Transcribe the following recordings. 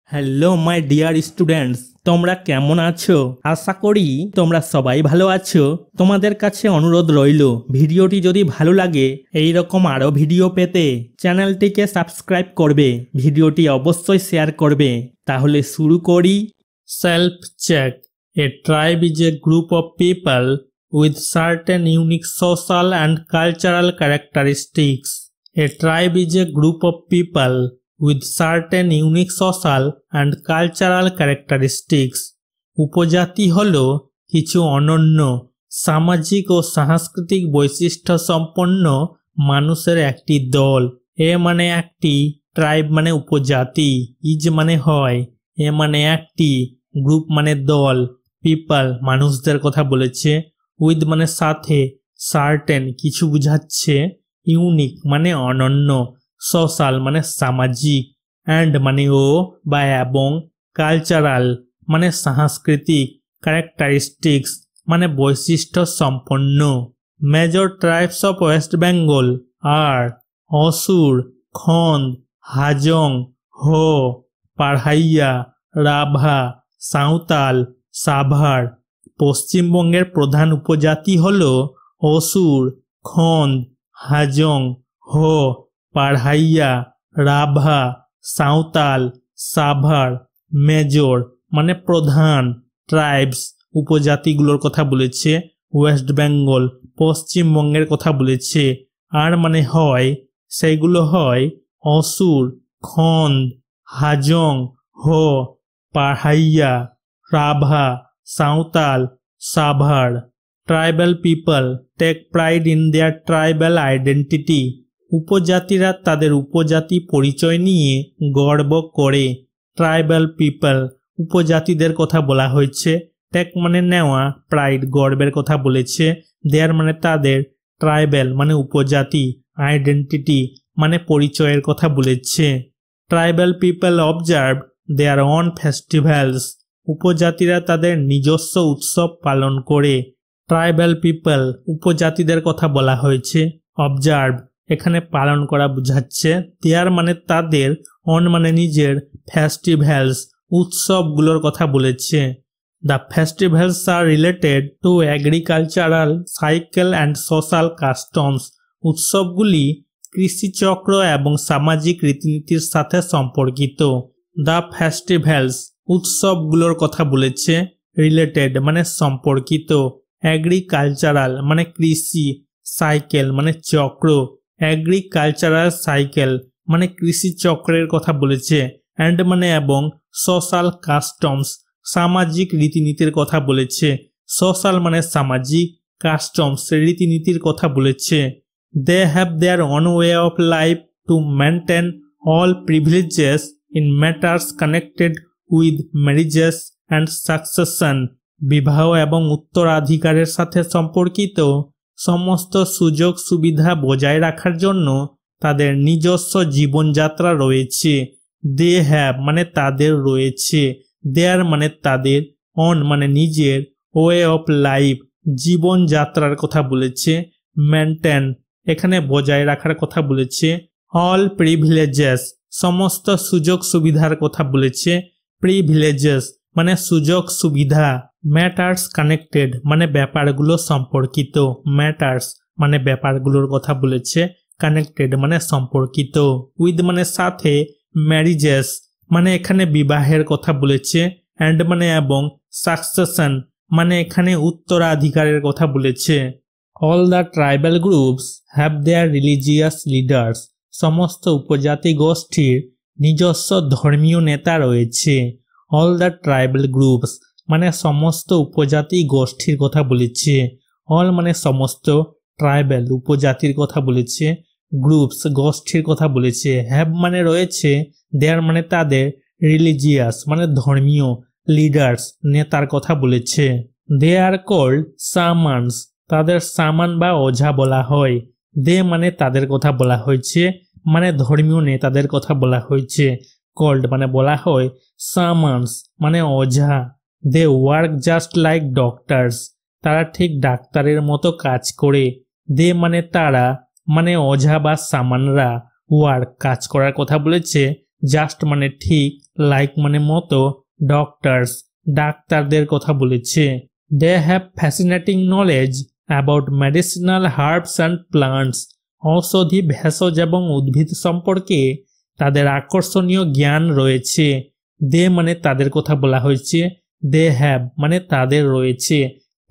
Hello my dear students, তোমরা কেমন আছো? আশা করি তোমরা সবাই ভালো আছো। তোমাদের কাছে অনুরোধ রইল, ভিডিওটি যদি ভালো লাগে এই রকম আরো ভিডিও পেতে চ্যানেলটিকে সাবস্ক্রাইব করবে, ভিডিওটি অবশ্যই শেয়ার করবে। তাহলে শুরু করি। Self check. A tribe is a group of people with certain unique social and cultural characteristics. A tribe is a group of people with certain unique social and cultural characteristics. উপজাতি হলো কিছু অনন্য সামাজিক ও সাংস্কৃতিক বৈশিষ্ট্য সম্পন্ন মানুষের একটি দল। এ মানে একটি, ট্রাইব মানে উপজাতি, ইজ মানে হয়, এ মানে একটি, গ্রুপ মানে দল, পিপল মানুষদের কথা বলেছে, উইথ মানে সাথে, সার্টেন কিছু বুঝাচ্ছে, ইউনিক মানে অনন্য, সোশ্যাল মানে সামাজিক, অ্যান্ড মানে ও বা এবং, কালচারাল মানে সাংস্কৃতিক, ক্যারেক্টারিস্টিক্স মানে বৈশিষ্ট্য সম্পন্ন। Major tribes of West Bengal আর অসুর, খন্দ, হাজং, হো, পাড়হাইয়া, রাভা, সাঁওতাল, সাভার। পশ্চিমবঙ্গের প্রধান উপজাতি হল অসুর, খন্দ, হাজং, হো, পাড়হাইয়া, রাভা, সাঁওতাল, সাভার। মেজর মানে প্রধান, ট্রাইবস উপজাতিগুলোর কথা বলেছে, ওয়েস্ট বেঙ্গল পশ্চিমবঙ্গের কথা বলেছে। আর মানে হয়, সেইগুলো হয় অসুর, Khond, Hajong, Ho, Parhaiya, Rabha, Santhal, Savar. Tribal people take pride in their tribal identity. উপজাতিরা তাদের উপজাতি পরিচয় নিয়ে গর্ব করে। ট্রাইবাল পিপল উপজাতিদের কথা বলা হয়েছে, টেক মানে নেওয়া, প্রাইড গর্বের কথা বলেছে, দেয়ার মানে তাদের, ট্রাইবাল মানে উপজাতি, আইডেন্টিটি মানে পরিচয়ের কথা বলেছে। Tribal people observe their on festivals. উপজাতিরা তাদের নিজস্ব উৎসব পালন করে। ট্রাইবাল পিপল উপজাতিদের কথা বলা হয়েছে, অবজার্ভ এখানে পালন করা বোঝাচ্ছে, দেয়ার মানে তাদের, অন মানে নিজের, ফেস্টিভ্যালস উৎসবগুলোর কথা বলেছে। The festivals are related to agricultural cycle and social customs. উৎসবগুলি কৃষিচক্র এবং সামাজিক রীতিনীতির সাথে সম্পর্কিত। দ্য ফেস্টিভ্যালস উৎসবগুলোর কথা বলেছে, রিলেটেড মানে সম্পর্কিত, এগ্রিকালচারাল মানে কৃষি, সাইকেল মানে চক্র, এগ্রিকালচারাল সাইকেল মানে কৃষি চক্রের কথা বলেছে, অ্যান্ড মানে এবং, সোশ্যাল কাস্টমস সামাজিক রীতিনীতির কথা বলেছে, সোশ্যাল মানে সামাজিক, কাস্টমস রীতিনীতির কথা বলেছে। They have their own way of life to maintain all privileges in matters connected with marriages and succession. বিবাহ এবং উত্তরাধিকারের সাথে সম্পর্কিত সমস্ত সুযোগ সুবিধা বজায় রাখার জন্য তাদের নিজস্ব জীবনযাত্রা রয়েছে। দে হ্যাভ মানে তাদের রয়েছে, দেয়ার মানে তাদের, অন মানে নিজের, ওয়ে অফ লাইফ জীবনযাত্রার কথা বলেছে, মেনটেন এখানে বজায় রাখার কথা বলেছে, অল প্রিভিলেজেস সমস্ত সুযোগ সুবিধার কথা বলেছে, প্রিভিলেজেস মানে সুযোগ সুবিধা, ম্যাটার্স কানেক্টেড মানে ব্যাপারগুলো সম্পর্কিত, ম্যাটার্স মানে ব্যাপারগুলোর কথা বলেছে, কানেক্টেড মানে সম্পর্কিত, উইথ মানে সাথে, ম্যারিজেস মানে এখানে বিবাহের কথা বলেছে, অ্যান্ড মানে এবং, সাকসেশন মানে এখানে উত্তরাধিকারের কথা বলেছে। All the tribal groups have their religious leaders. সমস্ত উপজাতি গোষ্ঠীর নিজস্ব ধর্মীয় নেতা রয়েছে। অল দ্য ট্রাইবাল গ্রুপস মানে সমস্ত উপজাতি গোষ্ঠীর কথা বলেছে, অল মানে সমস্ত, ট্রাইবাল উপজাতির কথা বলেছে, গ্রুপস গোষ্ঠীর কথা বলেছে, হ্যাভ মানে রয়েছে, দেয়ার মানে তাদের, রিলিজিয়াস মানে ধর্মীয়, লিডার্স নেতার কথা বলেছে। They are called শামানস। তাদের শামান বা ওঝা বলা হয়। দে মানে তাদের কথা বলা হয়েছে, মানে ধর্মীয় নেতাদের কথা বলা হয়েছে, কল্ড মানে বলা হয়, শামানস মানে ওঝা। They work just like doctors. তারা ঠিক ডাক্তারের মতো কাজ করে। দে মানে তারা, মানে ওঝা বা শামানরা, ওয়ার্ক কাজ করার কথা বলেছে, জাস্ট মানে ঠিক, লাইক মানে মতো, ডক্টরস ডাক্তারদের কথা বলেছে। They have fascinating knowledge about medicinal herbs and plants. ঔষধি ভেষজ এবং উদ্ভিদ সম্পর্কে তাদের আকর্ষণীয় জ্ঞান রয়েছে। দে মানে তাদের কথা বলা হয়েছে, দে হ্যাভ মানে তাদের রয়েছে,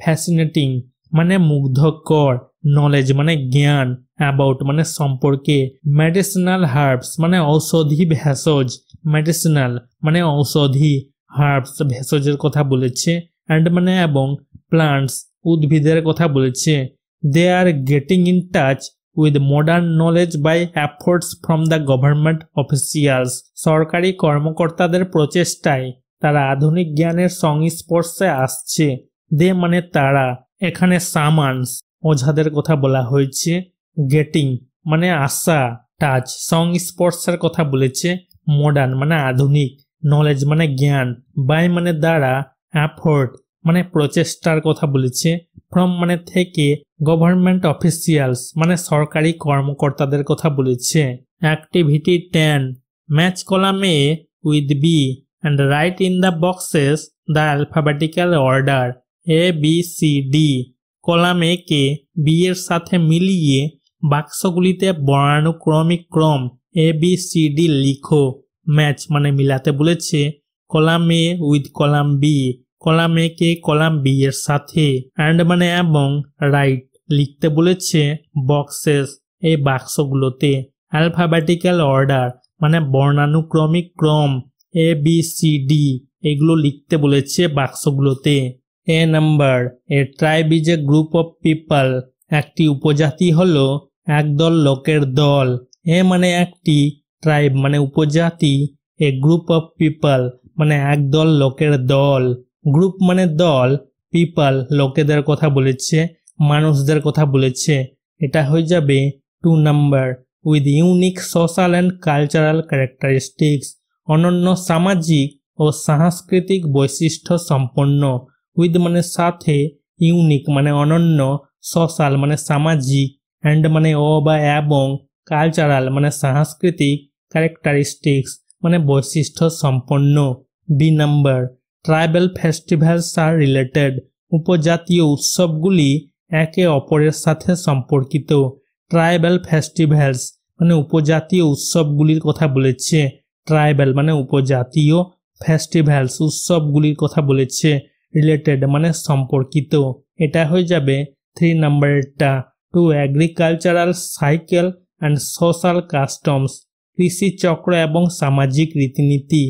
ফ্যাসিনেটিং মানে মুগ্ধকর, নলেজ মানে জ্ঞান, অ্যাবাউট মানে সম্পর্কে, মেডিসিনাল হার্বস মানে ঔষধি ভেষজ, মেডিসিনাল মানে ঔষধি, হার্বস ভেষজের কথা বলেছে, অ্যান্ড মানে এবং, প্লান্টস উদ্ভিদের কথা বলেছে। They are getting in touch with modern knowledge by efforts from the government officials. সরকারি কর্মকর্তাদের প্রচেষ্টায় তারা আধুনিক জ্ঞানের সংস্পর্শে আসছে। দে মানে তারা, এখানে সামান্স ওঝাদের কথা বলা হয়েছে। গেটিং মানে আসা, টাচ সংস্পর্শের কথা বলেছে। মডার্ন মানে আধুনিক, নলেজ মানে জ্ঞান, বাই মানে দ্বারা, এফোর্ট মানে প্রচেষ্টার কথা বলেছে, ফ্রম মানে থেকে, গভর্নমেন্ট অফিসিয়ালস মানে সরকারি কর্মকর্তাদের কথা বলেছে। Activity 10, match column A with B and write in the boxes the alphabetical order A B C D. Column A কে বি এর সাথে মিলিয়ে বাক্সগুলিতে বর্ণানুক্রমিক ক্রম এ বি সি ডি লিখো। ম্যাচ মানে মিলাতে বলেছে, column A with column B, column A কে কলাম বি এর সাথে, অ্যান্ড মানে এবং, রাইট লিখতে বলেছে বক্সেস এই বাক্সগুলোতে, অ্যালফাবেটিক্যাল অর্ডার মানে বর্ণানুক্রমিক ক্রম, এ বি সি ডি এগুলো লিখতে বলেছে বাক্সগুলোতে। A number, a tribe is a group of people. একটি উপজাতি হলো একদল লোকের দল। এ মানে একটি, ট্রাইব মানে উপজাতি, এ গ্রুপ অফ পিপল মানে একদল লোকের দল। গ্রুপ মানে দল, পিপল লোকেদের কথা বলেছে, মানুষদের কথা বলেছে। এটা হয়ে যাবে 2 number, with unique social and cultural characteristics. অনন্য সামাজিক ও সাংস্কৃতিক বৈশিষ্ট্য সম্পন্ন। উইথ মানে সাথে, ইউনিক মানে অনন্য, সোশ্যাল মানে সামাজিক, অ্যান্ড মানে ও বা এবং, কালচারাল মানে সাংস্কৃতিক, ক্যারেক্টারিস্টিক্স মানে বৈশিষ্ট্য সম্পন্ন। B number, tribal festivals are related. উপজাতীয় উৎসবগুলি একে অপরের সাথে সম্পর্কিত। ট্রাইবাল ফেস্টিভ্যালস মানে উপজাতীয় উৎসবগুলির কথা বলেছে, ট্রাইবাল মানে উপজাতীয়, ফেস্টিভ্যালস উৎসবগুলির কথা বলেছে, রিলেটেড মানে সম্পর্কিত। এটা হয়ে যাবে 3 নাম্বারেরটা। To agricultural cycle and social customs. কৃষি চক্র এবং সামাজিক রীতিনীতি।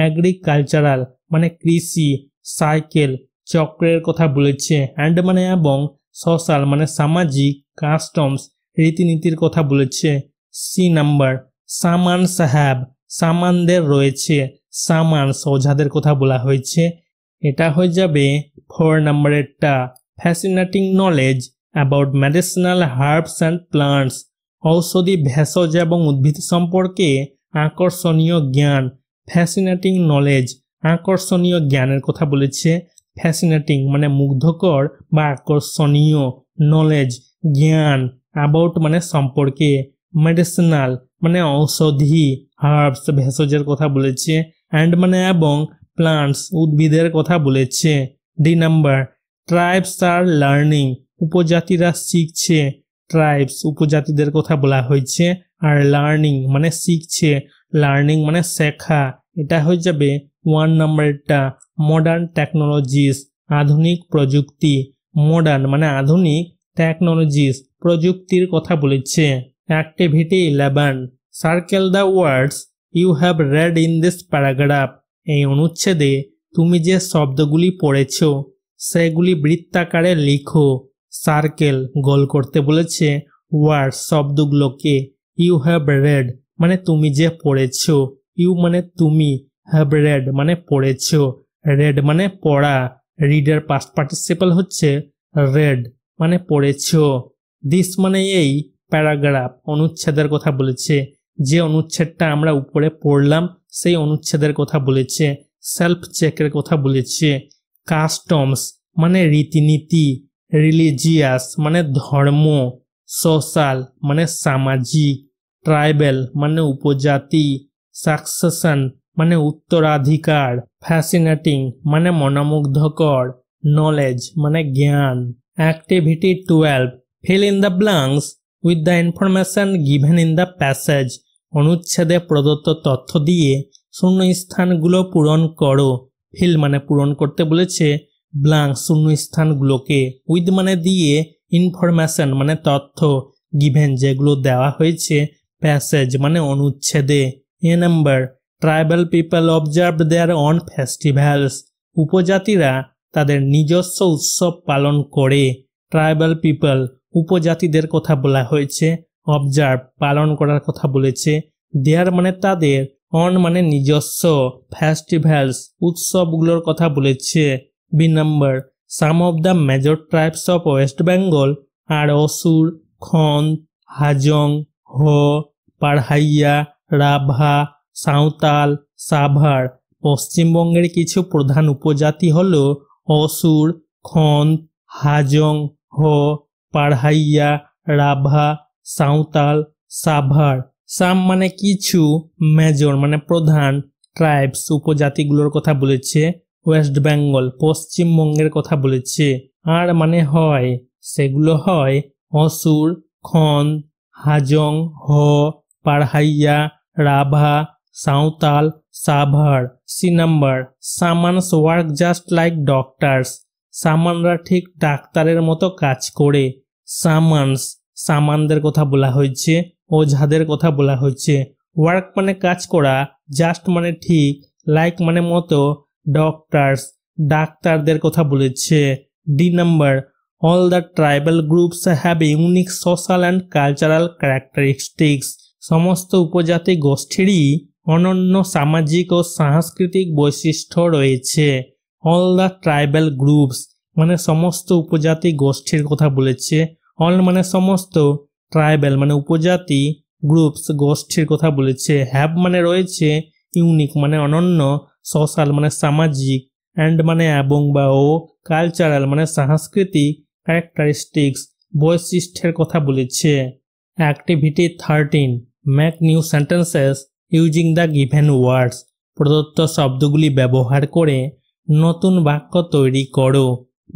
এগ্রিকালচারাল মানে কৃষি, সাইকেল চক্রের কথা বলেছে, অ্যান্ড মানে এবং, সোশ্যাল মানে সামাজিক, কাস্টমস রীতিনীতির কথা বলেছে। সি নাম্বার, সামান্স হ্যাভ সামানদের রয়েছে, সামান্স ওঝাদের কথা বলা হয়েছে। এটা হয়ে যাবে 4 নাম্বারেরটা। Fascinating knowledge about medicinal herbs and plants. ঔষধি ভেষজ এবং উদ্ভিদ সম্পর্কে আকর্ষণীয় জ্ঞান। ফ্যাসিনেটিং নলেজ আকর্ষণীয় জ্ঞানের কথা বলেছে। ফ্যাসিনেটিং মানে মুগ্ধকর বা আকর্ষণীয়, নলেজ জ্ঞান, অ্যাবাউট মানে সম্পর্কে, মেডিসিনাল মানে ঔষধি, হার্বস ভেষজের কথা বলেছে, অ্যান্ড মানে এবং, প্লান্টস উদ্ভিদের কথা বলেছে। D number, tribes are learning উপজাতিরা শিখছে। ট্রাইবস উপজাতিদের কথা বলা হয়েছে, আর লার্নিং মানে শিখছে, লার্নিং মানে শেখা। এটা হয়ে যাবে 1 নাম্বারটা। মডার্ন টেকনোলজিস আধুনিক প্রযুক্তি। মডার্ন মানে আধুনিক, টেকনোলজিস প্রযুক্তির কথা বলেছে। Activity 11, circle the words you have read in this paragraph. এই অনুচ্ছেদে তুমি যে শব্দগুলি পড়েছ সেগুলি বৃত্তাকারে লিখো। সার্কেল গোল করতে বলেছে, ওয়ার্ড শব্দগুলোকে, ইউ হ্যাভ রেড মানে তুমি যে পড়েছ, ইউ মানে তুমি, হ্যাভ রেড মানে পড়েছ, রেড মানে পড়া, রিডের পাস্ট পার্টিসিপল হচ্ছে রেড মানে পড়েছ। দিস মানে এই, প্যারাগ্রাফ অনুচ্ছেদের কথা বলেছে, যে অনুচ্ছেদটা আমরা উপরে পড়লাম সেই অনুচ্ছেদের কথা বলেছে। সেলফ চেকের কথা বলেছে। কাস্টমস মানে রীতিনীতি, রিলিজিয়াস মানে ধর্ম, সোশ্যাল মানে সামাজিক, ট্রাইবেল মানে উপজাতি, সাকসেশন মানে উত্তরাধিকার, ফ্যাসিনেটিং মানে মনোমুগ্ধকর, নলেজ মানে জ্ঞান। Activity 12, fill in the blanks with the information given in the passage। অনুচ্ছেদে প্রদত্ত তথ্য দিয়ে শূন্যস্থানগুলো পূরণ করো। ফিল মানে পূরণ করতে বলেছে, ব্ল্যাঙ্ক শূন্যস্থানগুলোকে, উইথ মানে দিয়ে, ইনফরমেশন মানে তথ্য, গিভেন যেগুলো দেওয়া হয়েছে, প্যাসেজ মানে অনুচ্ছেদে। A number, tribal people observe their on festivals. উপজাতিরা তাদের নিজস্ব উৎসব পালন করে। ট্রাইবাল পিপল উপজাতিদের কথা বলা হয়েছে, অবজার্ভ পালন করার কথা বলেছে, দেয়ার মানে তাদের, অন মানে নিজস্ব, ফেস্টিভ্যালস উৎসবগুলোর কথা বলেছে। B number, some of the major tribes of West Bengal আর অসুর, খন্দ, হাজং, হো, পাড়হাইয়া, রাভা, সাঁওতাল, সাভার। পশ্চিমবঙ্গের কিছু প্রধান উপজাতি হল অসুর, খন্দ, হাজং, হো, পাড়হাইয়া, রাভা, সাঁওতাল, সাভার। সাম মানে কিছু, মেজর মানে প্রধান, ট্রাইবস উপজাতিগুলোর কথা বলেছে, ওয়েস্ট বেঙ্গল পশ্চিমবঙ্গের কথা বলেছে। আর মানে হয়, সেগুলো হয় অসুর, Khond, Hajong, Ho, Parhaiya, Rabha, Santhal, Savar. C number, shamans work just like doctors. সামানরা ঠিক ডাক্তারের মতো কাজ করে। সামানস সামানদের কথা বলা হয়েছে, ওঝাদের কথা বলা হয়েছে। ওয়ার্ক মানে কাজ করা, জাস্ট মানে ঠিক, লাইক মানে মতো, ডক্টরস ডাক্তারদের কথা বলেছে। D number, all the tribal groups have unique social and cultural characteristics. সমস্ত উপজাতি গোষ্ঠীরই অনন্য সামাজিক ও সাংস্কৃতিক বৈশিষ্ট্য রয়েছে। অল দ্য ট্রাইবাল গ্রুপস মানে সমস্ত উপজাতি গোষ্ঠীর কথা বলেছে। অল মানে সমস্ত, ট্রাইবাল মানে উপজাতি, গ্রুপস গোষ্ঠীর কথা বলেছে। হ্যাভ মানে রয়েছে, ইউনিক মানে অনন্য, সোশ্যাল মানে সামাজিক, অ্যান্ড মানে এবং বা ও, কালচারাল মানে সাংস্কৃতিক, ক্যারেক্টারিস্টিক্স বৈশিষ্ট্যের কথা বলেছে। Activity 13, make new sentences using the given words. প্রদত্ত শব্দগুলি ব্যবহার করে নতুন বাক্য তৈরি করো।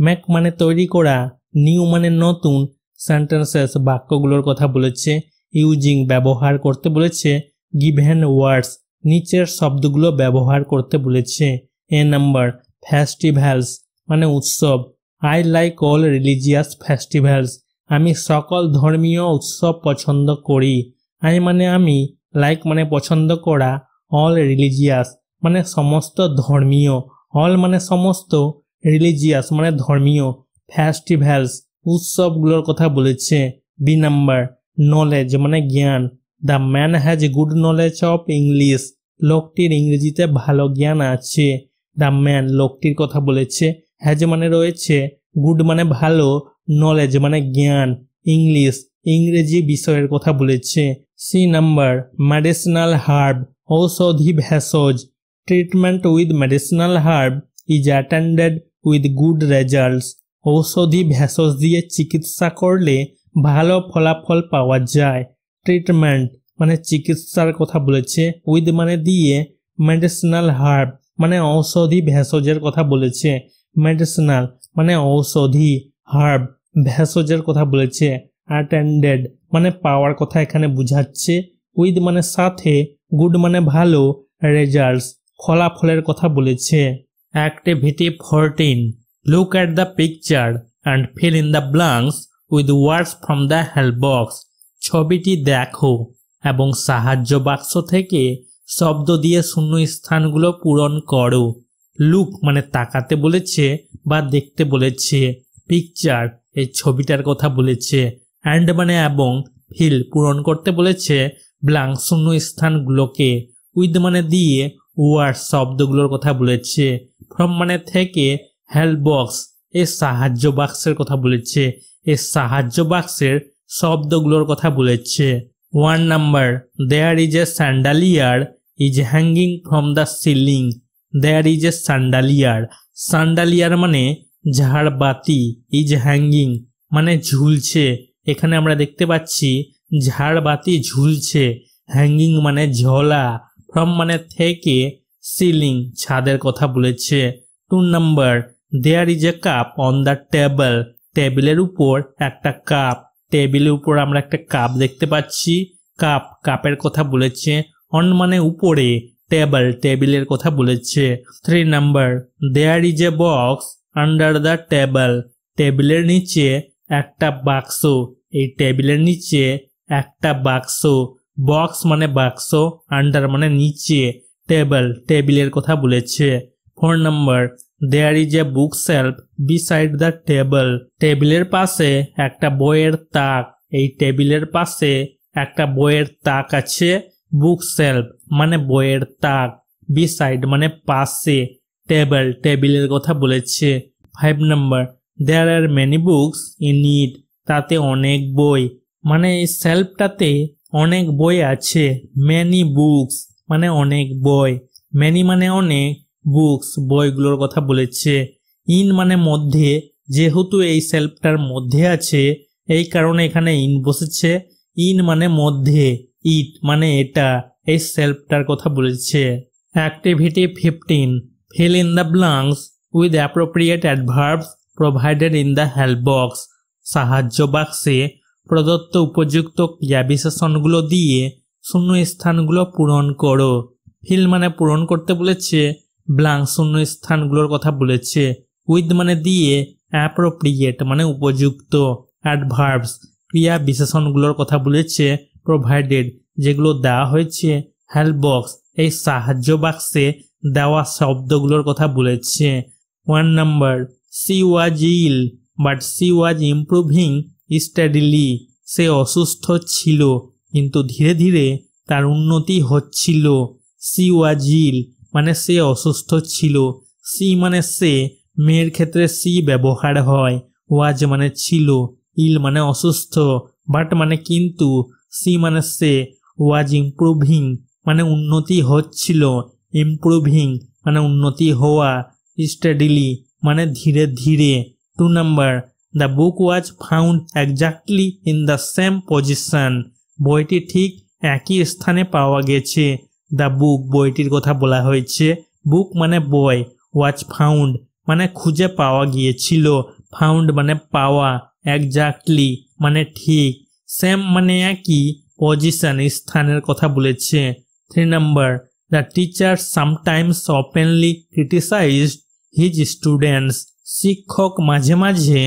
মেক মানে তৈরি করা, নিউ মানে নতুন, সেন্টেন্সেস বাক্যগুলোর কথা বলেছে, ইউজিং ব্যবহার করতে বলেছে, গিভেন ওয়ার্ডস নিচের শব্দগুলো ব্যবহার করতে বলেছে। এ নাম্বার, ফেস্টিভ্যালস মানে উৎসব। I like all religious festivals. আমি সকল ধর্মীয় উৎসব পছন্দ করি। আই মানে আমি, লাইক মানে পছন্দ করা, অল রিলিজিয়াস মানে সমস্ত ধর্মীয়, অল মানে সমস্ত, রিলিজিয়াস মানে ধর্মীয়, ফেস্টিভ্যালস উৎসবগুলোর কথা বলেছে। বি নাম্বার, নলেজ মানে জ্ঞান। The man has good knowledge of English. লোকটির ইংরেজিতে ভালো জ্ঞান আছে। দ্য ম্যান লোকটির কথা বলেছে, হ্যাজ মানে রয়েছে, গুড মানে ভালো, নলেজ মানে জ্ঞান, ইংলিশ ইংরেজি বিষয়ের কথা বলেছে। সি নাম্বার, মেডিসিনাল হার্ব ঔষধি ভেষজ। Treatment with medicinal herb is attended with good results. ঔষধি ভেষজ দিয়ে চিকিৎসা করলে ভালো ফলাফল পাওয়া যায়। ট্রিটমেন্ট মানে চিকিৎসার কথা বলেছে, উইথ মানে দিয়ে, মেডিসিনাল হার্ব মানে ঔষধি ভেষজের কথা বলেছে। মেডিসিনাল মানে ঔষধি, হার্ব ভেষজের কথা বলেছে। অ্যাটেন্ডেড মানে পাওয়ার কথা এখানে বুঝাচ্ছে, উইথ মানে সাথে, গুড মানে ভালো, রেজাল্টস ফলাফলের কথা বলেছে। Activity 14, look at the picture and fill in the blanks with words from the help box. ছবিটি দেখো এবং সাহায্য বাক্স থেকে শব্দ দিয়ে শূন্য স্থানগুলো পূরণ করো। লুক মানে তাকাতে বলেছে বা দেখতে বলেছে। পিকচার এই ছবিটার কথা বলেছে। অ্যান্ড মানে এবং, ফিল পূরণ করতে বলেছে ব্ল্যাঙ্ক শূন্য স্থানগুলোকে। উইথ মানে দিয়ে, ওয়ার্ড শব্দগুলোর কথা বলেছে। ফ্রম মানে থেকে, হেল্প বক্স এই সাহায্য বাক্সের কথা বলেছে। এই সাহায্য বাক্সের শব্দগুলোর কথা বলেছে। 1 number, there is a chandelier is hanging from the ceiling. There is a chandelier. Chandelier মানে ঝাড়বাতি, ইজ হ্যাঙ্গিং মানে ঝুলছে। এখানে আমরা দেখতে পাচ্ছি ঝাড়বাতি ঝুলছে। হ্যাঙ্গিং মানে ঝোলা, ফ্রম মানে থেকে, সিলিং ছাদের কথা বলেছে। 2 number, there is a cup on the table, টেবিলের উপর একটা কাপ, টেবিলের উপর আমরা একটা কাপ দেখতে পাচ্ছি, কাপ কাপের কথা বলেছে। অন মানে উপরে, টেবিল টেবিলের কথা বলেছে। 3 number, there is a box under the table, টেবিলের নিচে একটা বাক্স, এই টেবিলের নিচে একটা বাক্স, বক্স মানে বাক্স, আন্ডার মানে নিচে, টেবিল টেবিলের কথা বলেছে। 4 number, there is a book shelf beside the table, টেবিলের পাশে একটা বইয়ের তাক, এই টেবিলের পাশে একটা বইয়ের তাক আছে, বুক সেলফ মানে বইয়ের তাক, বিসাইড মানে পাশে, টেবিল টেবিলের কথা বলেছে। 5 number, there are many books in it, তাতে অনেক বই, মানে এই সেলফটাতে অনেক বই আছে, মেনি বুকস মানে অনেক বই, মেনি মানে অনেক, বুকস বইগুলোর কথা বলেছে। ইন মানে মধ্যে, যেহেতু এই সেলফটার মধ্যে আছে এই কারণে এখানে ইন বসেছে, ইন মানে মধ্যে, ইট মানে এটা, এই সেলফটার কথা বলেছে। Activity 15, fill in the blanks with appropriate adverbs provided in the help box, সাহায্য বাক্সে প্রদত্ত উপযুক্ত ক্রিয়া বিশেষণগুলো দিয়ে শূন্য স্থানগুলো পূরণ করো। ফিল মানে পূরণ করতে বলেছে, ব্ল্যাঙ্ক শূন্য স্থানগুলোর কথা বলেছে, উইথ মানে দিয়ে, অ্যাপ্রোপ্রিয়েট মানে উপযুক্ত, অ্যাডভার্বস ক্রিয়া বিশেষণগুলোর কথা বলেছে, প্রোভাইডেড যেগুলো দেওয়া হয়েছে, হেল্প বক্স এই সাহায্য বাক্সে দেওয়া শব্দগুলোর কথা বলেছে। 1 number, she was ill but she was improving steadily, সে অসুস্থ ছিল কিন্তু ধীরে ধীরে তার উন্নতি হচ্ছিল। সি ওয়াজ ইল মানে সে অসুস্থ ছিল, সি মানে সে, মেয়ের ক্ষেত্রে সি ব্যবহার হয়, ওয়াজ মানে ছিল, ইল মানে অসুস্থ, বাট মানে কিন্তু, সি মানে সে, ওয়াজ ইমপ্রুভিং মানে উন্নতি হচ্ছিল, ইমপ্রুভিং মানে উন্নতি হওয়া, স্টাডিলি মানে ধীরে ধীরে। 2 number, the book was found exactly in the same position, বইটি ঠিক একই স্থানে পাওয়া গেছে। দ্য বুক বইটির কথা বলা হয়েছে, বুক মানে বই, ওয়াজ ফাউন্ড মানে খুঁজে পাওয়া গিয়েছিল, ফাউন্ড মানে পাওয়া, এক্স্যাক্টলি মানে ঠিক, সেম মানে একই, পজিশন স্থানের কথা বলেছে। 3 number, the teacher sometimes openly criticised his students, শিক্ষক মাঝে মাঝে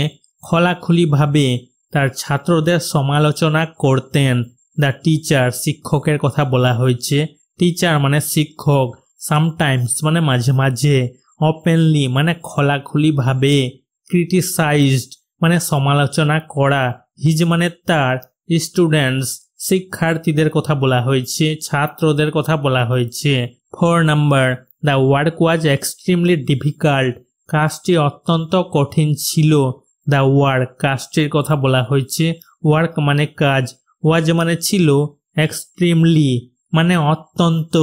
খোলাখুলিভাবে তার ছাত্রদের সমালোচনা করতেন। দ্য টিচার শিক্ষকের কথা বলা হয়েছে, টিচার মানে শিক্ষক, সামটাইমস মানে মাঝে মাঝে, ওপেনলি মানে খোলাখুলিভাবে, ক্রিটিসাইজড মানে সমালোচনা করা, হিজ মানে তার, স্টুডেন্টস শিক্ষার্থীদের কথা বলা হয়েছে, ছাত্রদের কথা বলা হয়েছে। 4 number, the work was extremely difficult, কাজটি অত্যন্ত কঠিন ছিল। দ্য ওয়ার্ক কাজটির কথা বলা হয়েছে, ওয়ার্ক মানে কাজ, ওয়াজ মানে ছিল, এক্সট্রিমলি মানে অত্যন্ত,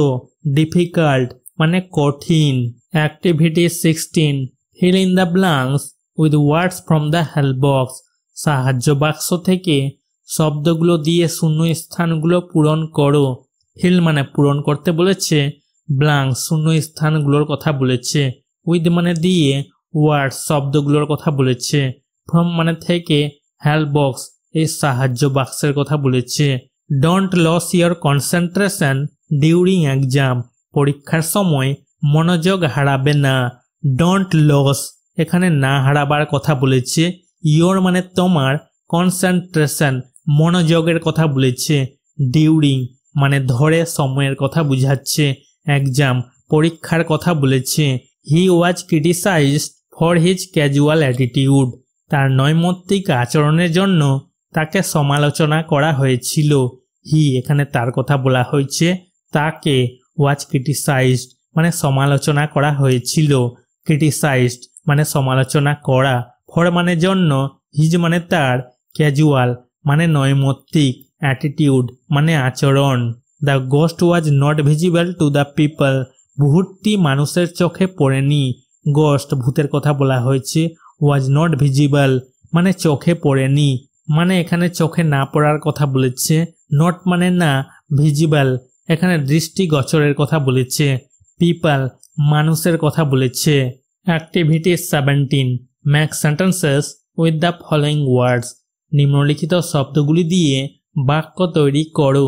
ডিফিকাল্ট মানে কঠিন। Activity 16, fill in the blanks with words from the help box, সাহায্য বাক্স থেকে শব্দগুলো দিয়ে শূন্য স্থানগুলো পূরণ করো। ফিল মানে পূরণ করতে বলেছে, ব্ল্যাঙ্ক শূন্য স্থানগুলোর কথা বলেছে, উইথ মানে দিয়ে, ওয়ার্ডস শব্দগুলোর কথা বলেছে, ফ্রম মানে থেকে, হেল্প বক্স এই সাহায্য বাক্সের কথা বলেছে। Don't lose your concentration during exam, পরীক্ষার সময় মনোযোগ হারাবে না। ডোন্ট লস এখানে না হারাবার কথা বলেছে, ইয়োর মানে তোমার, কনসেন্ট্রেশন মনোযোগের কথা বলেছে, ডিউরিং মানে ধরে সময়ের কথা বুঝাচ্ছে, এক্সাম পরীক্ষার কথা বলেছে। He was criticized for his casual attitude, তার নৈমিত্তিক আচরণের জন্য তাকে সমালোচনা করা হয়েছিল। হি এখানে তার কথা বলা হয়েছে, তাকে ওয়াজ ক্রিটিসাইজড মানে সমালোচনা করা হয়েছিল, ক্রিটিসাইজড মানে সমালোচনা করা, ফর মানে জন্য, হিজ মানে তার, ক্যাজুয়াল মানে নৈমিত্তিক, অ্যাটিটিউড মানে আচরণ। The ghost was not visible to the people, ভূতটি মানুষের চোখে পড়েনি। গোস্ট ভূতের কথা বলা হয়েছে, ওয়াজ নট ভিজিবল মানে চোখে পড়েনি, মানে এখানে চোখে না পড়ার কথা বলেছে, নট মানে না, ভিজিবল এখানে দৃষ্টিগোচরের কথা বলেছে। পিপল মানুষের কথা বলেছে। Activity 17 make sentences with the following words. নিম্নলিখিত শব্দগুলি দিয়ে বাক্য তৈরি করো।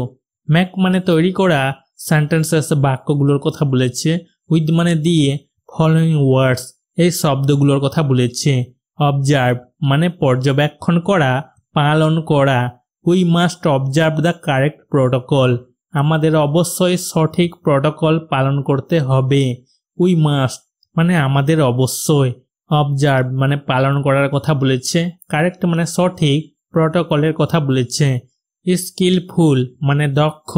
মেক মানে তৈরি করা, সেন্টেন্সেস বাক্যগুলোর কথা বলেছে, উইথ মানে দিয়ে, ফলোয়িং ওয়ার্ডস এই শব্দগুলোর কথা বলেছে। অবজার্ভ মানে পর্যবেক্ষণ করা, পালন করা। We must observe the correct protocol. আমাদের অবশ্যই সঠিক প্রোটোকল পালন করতে হবে। উই মাস্ট মানে আমাদের অবশ্যই, অবজার্ভ মানে পালন করার কথা বলেছে, কারেক্ট মানে সঠিক, প্রোটোকলের কথা বলেছে। স্কিলফুল মানে দক্ষ।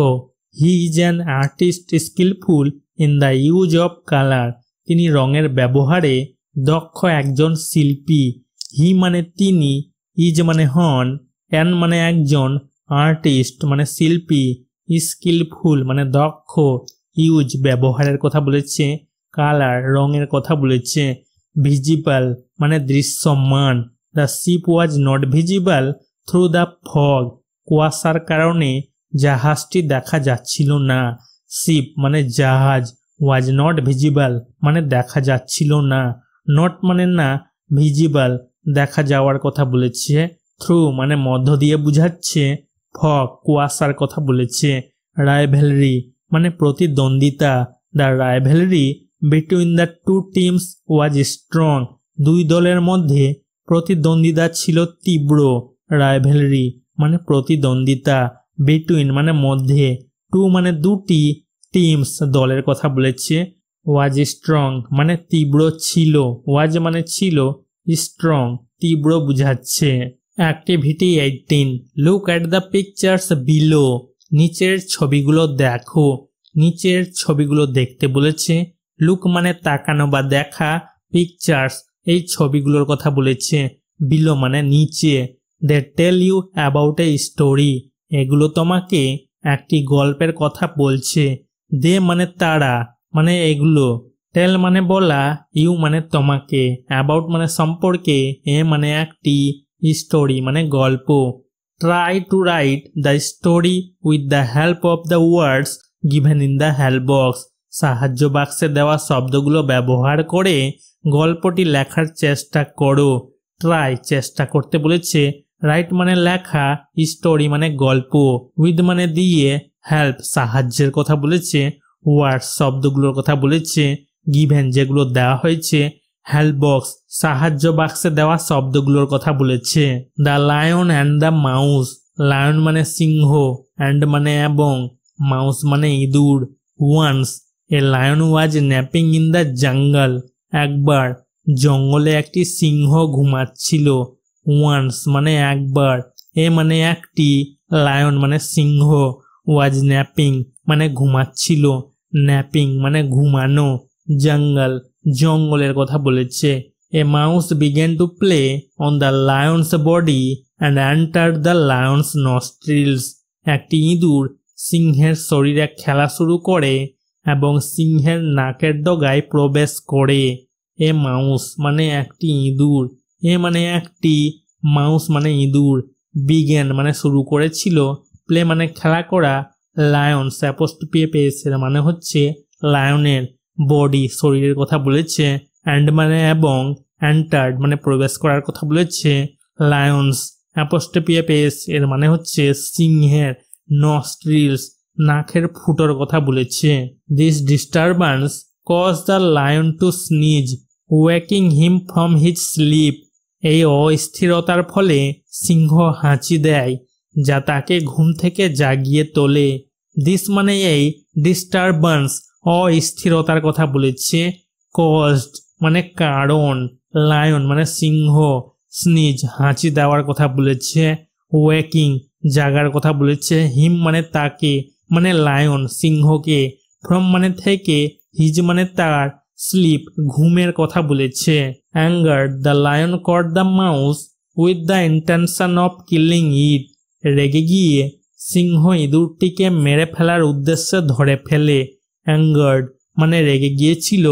He is an artist skilful in the use of colour. তিনি রঙের ব্যবহারে দক্ষ একজন শিল্পী। হি মানে তিনি, ইজ মানে হন, অ্যান মানে একজন, আর্টিস্ট মানে শিল্পী, স্কিলফুল মানে দক্ষ, ইউজ ব্যবহারের কথা বলেছে, কালার রঙের কথা বলেছে। ভিজিবল মানে দৃশ্যমান। The ship was not visible through the fog. কুয়াশার কারণে জাহাজটি দেখা যাচ্ছিল না। শিপ মানে জাহাজ, ওয়াজ নট ভিজিবল মানে দেখা যাচ্ছিল না, নট মানে না, ভিজিবল দেখা যাওয়ার কথা বলেছে, থ্রু মানে মধ্য দিয়ে বুঝাচ্ছে, ফগ কুয়াশার কথা বলেছে। রাইভেলরি মানে প্রতিদ্বন্দ্বিতা। The rivalry between the two teams was strong. দুই দলের মধ্যে প্রতিদ্বন্দ্বিতা ছিল তীব্র। রাইভেলরি মানে প্রতিদ্বন্দ্বিতা, বিটুইন মানে মধ্যে, টু মানে দুটি, টিমস দলের কথা বলেছে। ওয়াজ স্ট্রং মানে তীব্র ছিল, ওয়াজ মানে ছিল, স্ট্রং তীব্র বুঝাচ্ছে। Activity 18 look at the pictures below. নিচের ছবিগুলো দেখো। নিচের ছবিগুলো দেখতে বলেছে। লুক মানে তাকানো বা দেখা, পিকচার্স এই ছবিগুলোর কথা বলেছে, বিলো মানে নিচে। They tell you about a story. এগুলো তোমাকে একটি গল্পের কথা বলছে। দে মানে তারা, মানে এগুলো, টেল মানে বলা, ইউ মানে তোমাকে, অ্যাবাউট মানে সম্পর্কে, এ মানে একটি, স্টোরি মানে গল্প। Try to write the story with the help of the words given in the help box. সাহায্য বাক্সে দেওয়া শব্দগুলো ব্যবহার করে গল্পটি লেখার চেষ্টা করো। ট্রাই চেষ্টা করতে বলেছে, রাইট মানে লেখা, স্টোরি মানে গল্প, উইথ মানে দিয়ে, হেল্প সাহায্যের কথা বলেছে, ওয়ার্ডস শব্দগুলোর কথা বলেছে, গিভেন যেগুলো দেওয়া হয়েছে, হেল্প বক্স সাহায্য বাক্সে দেওয়া শব্দগুলোর কথা বলেছে। The lion and the mouse. Lion মানে সিংহ, অ্যান্ড মানে এবং, মাউস মানে ইঁদুর। Once a lion was napping in the jungle. একবার জঙ্গলে একটি সিংহ ঘুমাচ্ছিল। ওয়ান্স মানে একবার, এ মানে একটি, লায়ন মানে সিংহ, ওয়াজ ন্যাপিং মানে ঘুমাচ্ছিল, ন্যাপিং মানে ঘুমানো, জঙ্গল জঙ্গলের কথা বলেছে। A mouse began to play on the lion's body and enter the lion's nostrils. একটি ইঁদুর সিংহের শরীরে খেলা শুরু করে এবং সিংহের নাকের ডগায় প্রবেশ করে। এ মাউস মানে একটি ইঁদুর, এ মানে একটি, মাউস মানে ইঁদুর, বিগেন মানে শুরু করেছিল, প্লে মানে খেলা করা, লায়ন্স অ্যাপোস্ট্রফি এর মানে হচ্ছে লায়নের, বডি শরীরের কথা বলেছে, অ্যান্ড মানে এবং, এন্টার্ড মানে প্রবেশ করার কথা বলেছে, লায়ন্স অ্যাপোস্ট্রফি এর মানে হচ্ছে সিংহের, নস্ট্রিলস নাকের ফুটোর কথা বলেছে। This disturbance cause the lion to sneeze waking him from his sleep. এই অস্থিরতার ফলে সিংহ হাঁচি দেয়, যা তাকে ঘুম থেকে জাগিয়ে তোলে। দিস মানে এই, ডিস্টারবেন্স অস্থিরতার কথা বলেছে, কজড মানে কারণ, লায়ন মানে সিংহ, স্নিজ হাঁচি দেওয়ার কথা বলেছে, ওয়েকিং জাগার কথা বলেছে, হিম মানে তাকে, মানে লায়ন সিংহকে, ফ্রম মানে থেকে, হিজ মানে তার, স্লিপ ঘুমের কথা বলেছে। Anger the lion caught the mouse with the intention of killing it. রেগে গিয়ে সিংহ ইঁদুরটিকে মেরে ফেলার উদ্দেশ্যে ধরে ফেলে। অ্যাঙ্গার্ড মানে রেগে গিয়েছিল,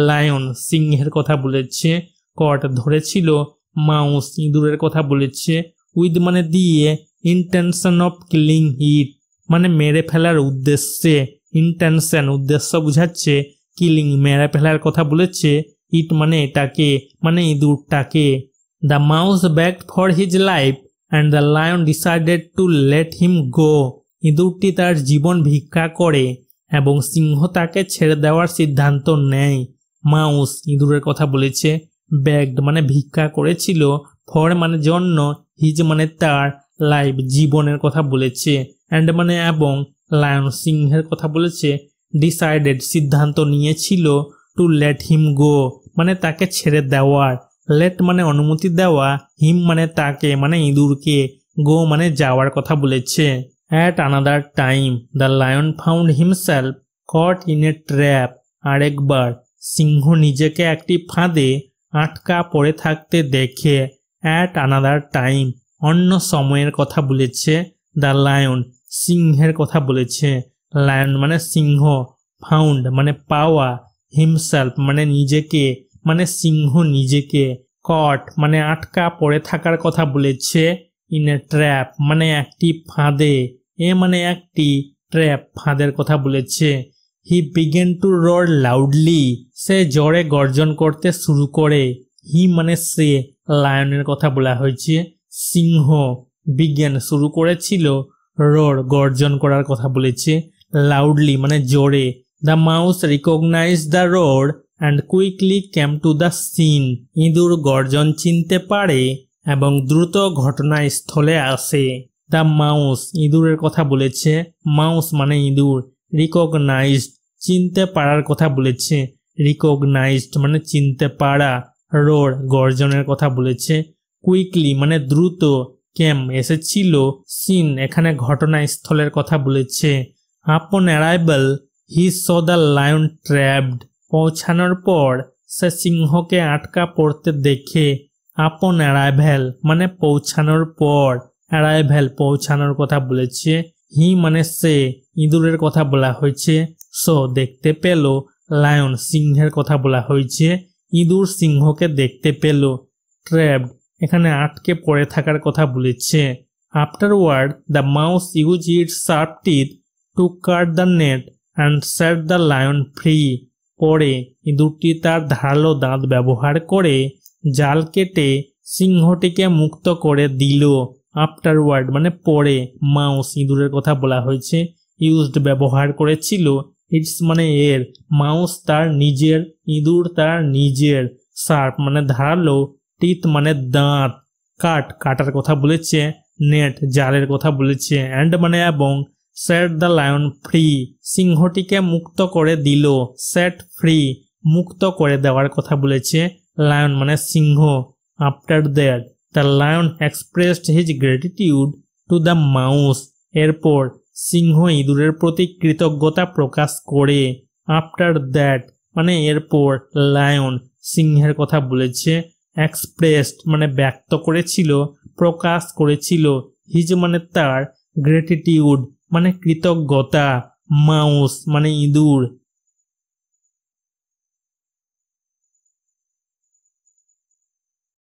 লায়ন সিংহের কথা বলেছে, কট ধরেছিল, মাউস ইঁদুরের কথা বলেছে, উইথ মানে দিয়ে, ইন্টেনশন অফ কিলিং ইট মানে মেরে ফেলার উদ্দেশ্যে, ইন্টেনশন উদ্দেশ্য বুঝাচ্ছে, কিলিং মেরে ফেলার কথা বলেছে, ইট মানে এটাকে মানে ইঁদুরটাকে। The mouse begged for his life and the lion decided to let him go. ইঁদুরটি তার জীবন ভিক্ষা করে এবং সিংহ তাকে ছেড়ে দেওয়ার সিদ্ধান্ত নেয়। মাউস ইঁদুরের কথা বলেছে, বেগড মানে ভিক্ষা করেছিল, ফর মানে জন্য, হিজ মানে তার, লাইফ জীবনের কথা বলেছে, অ্যান্ড মানে এবং, লায়ন সিংহের কথা বলেছে, ডিসাইডেড সিদ্ধান্ত নিয়েছিল, টু লেট হিম গো মানে তাকে ছেড়ে দেওয়ার, লেট মানে অনুমতি দেওয়া, হিম মানে তাকে মানে ইঁদুরকে, গো মানে যাওয়ার কথা বলেছে। At another time the lion found himself caught in a trap. আরেকবার সিংহ নিজেকে একটি ফাঁদে আটকা পড়ে থাকতে দেখে। অ্যাট আনাদার টাইম অন্য সময়ের কথা বলেছে। দ্য লায়ন সিংহের কথা বলেছে। লায়ন মানে সিংহ, ফাউন্ড মানে পাওয়া, হিমসেলফ মানে নিজেকে মানে সিংহ নিজেকে, কট মানে আটকা পড়ে থাকার কথা বলেছে, ইন এ ট্র্যাপ মানে একটি ফাঁদে, এ মানে একটি, ট্র্যাপ ফাঁদের কথা বলেছে। হি বিগেন টু রোর লাউডলি সে জোরে গর্জন করতে শুরু করে। হি মানে সে, লায়নের কথা বলা হয়েছে। সিংহ বিগেন শুরু করেছিল, রোর গর্জন করার কথা বলেছে, লাউডলি মানে জোরে। The mouse recognize the roar and quickly came to the scene. ইঁদুর গর্জন চিনতে পারে এবং দ্রুত ঘটনাস্থলে আসে। দ্য মাউস ইঁদুরের কথা বলেছে, মাউস মানে ইঁদুর, রিকগনাইজড চিনতে পারার কথা বলেছে, রিকগনাইজড মানে চিনতে পারা, রোর গর্জনের কথা বলেছে, কুইকলি মানে দ্রুত, কেম এসেছিল, সিন এখানে ঘটনাস্থলের কথা বলেছে। আপন arrival he so the lion trapped পৌঁছানোর পর সে সিংহকে আটকা পড়তে দেখে। আপন অ্যারাইভেল মানে পৌঁছানোর পর, অ্যারাইভেল পৌঁছানোর কথা বলেছে। হি মানে সে, ইঁদুরের কথা বলা হয়েছে। সো দেখতে পেল, লায়ন সিংহের কথা বলা হয়েছে, ইঁদুর সিংহকে দেখতে পেল। ট্র্যাপড এখানে আটকে পড়ে থাকার কথা বলেছে। Afterward the mouse use its sharp teeth to cut the net and set the lion free. পরে ইঁদুরটি তার ধারালো দাঁত ব্যবহার করে জাল কেটে সিংহটিকে মুক্ত করে দিল। আফটারওয়ার্ড মানে পরে, মাউস ইঁদুরের কথা বলা হয়েছে, ইউজড ব্যবহার করেছিল, ইটস মানে এর, মাউস তার নিজের, ইঁদুর তার নিজের, শার্প মানে ধারালো, টিথ মানে দাঁত, কাট কাটার কথা বলেছে, নেট জালের কথা বলেছে, অ্যান্ড মানে এবং, সেট দ্য লায়ন ফ্রি সিংহটিকে মুক্ত করে দিল, সেট ফ্রি মুক্ত করে দেওয়ার কথা বলেছে, লায়ন মানে সিংহ। After that the lion expressed his gratitude to the mouse. এরপর সিংহ ইঁদুরের প্রতি কৃতজ্ঞতা প্রকাশ করে। আফটার দ্যাট মানে এরপর, লায়ন সিংহের কথা বলেছে, এক্সপ্রেসড মানে ব্যক্ত করেছিল, প্রকাশ করেছিল, হিজ মানে তার, গ্র্যাটিটিউড মানে কৃতজ্ঞতা, মাউস মানে ইঁদুর,